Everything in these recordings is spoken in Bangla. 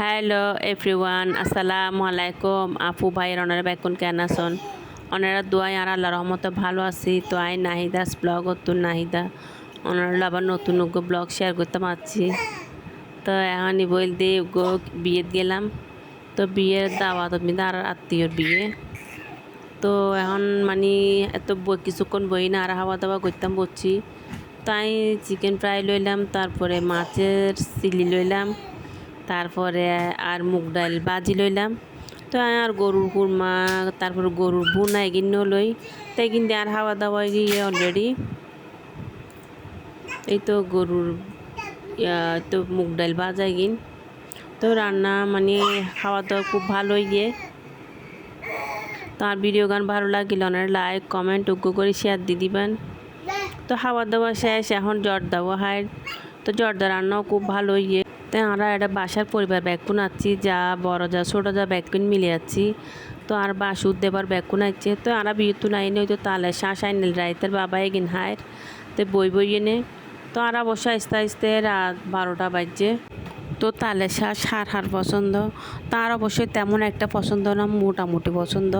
হ্যালো এভরিওয়ান, আসসালামু আলাইকুম। আপু ভাই ওনারা বেকুন কেন আছেন? ওনারা দোয়াই আর আল্লাহ রহমতে ভালো আছি। তো আই নাহিদাস ব্লগ হতো নাহিদা ওনারা আবার নতুন ব্লগ শেয়ার করতে পারছি। তো এখনই বল দিয়ে বিয়ে গেলাম। তো বিয়ের দাওয়াত আর আত্মীয়র বিয়ে। তো এখন মানে এত কিছুক্ষণ বই না আর হাওয়া দাওয়া করতাম বলছি। তাই চিকেন ফ্রাই লইলাম, তারপরে মাছের চিলি লইলাম, তারপরে আর মুগ ডাল ভাজি লইলাম। তো আর গরুর কুরমা, তারপরে গরুর ভুনা এগিনও লই। তাই কিন্তু আর হাওয়া দাওয়া গিয়ে অলরেডি এই তো গরুর তো মুগ ডাল ভাজা গিন। তো রান্না মানে খাওয়া দাওয়া খুব ভালোই গিয়ে। তো আর ভিডিও গান ভালো লাগিলে ওনার লাইক কমেন্ট করে শেয়ার দিয়ে দিবেন। তো খাওয়া দাওয়া শেষ, এখন জর্দা হাই। তো জর্দা রান্নাও খুব ভালো গিয়ে। তাই আমরা একটা বাসার পরিবার ব্যাকুন আছি, যা বড় যা ছোটো যা ব্যাকুন মিলে যাচ্ছি। তো আর বাসুর দেবার ব্যাকুন আছে। তো আমরা বিয়েতু নাইনে ওই তো তালে শ্বাস আইনেল রাইতের বাবা এগিন হায়ের। তো বই এনে তো আর অবশ্য আস্তে আস্তে রাত 12টা বাজছে। তো তালে শ্বাস হার পছন্দ। তার অবশ্যই তেমন একটা পছন্দ না, মোটামুটি পছন্দ।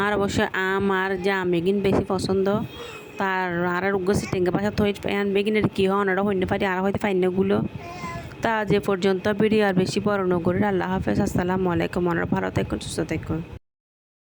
আর অবশ্যই আম আর জাম এগিন বেশি পছন্দ। তার আর সিটেঙ্গে বাসা থই বেগিনের কী হয় ওনারা হইতে পারি আর হয়তো ফাইনগুলো। তা যে পর্যন্ত ভিডিও আর বেশি বড় নগরীর আল্লাহ হাফেজ, আসসালামু আলাইকুম। ওনারা ভালো থাকুন, সুস্থ থাকুন।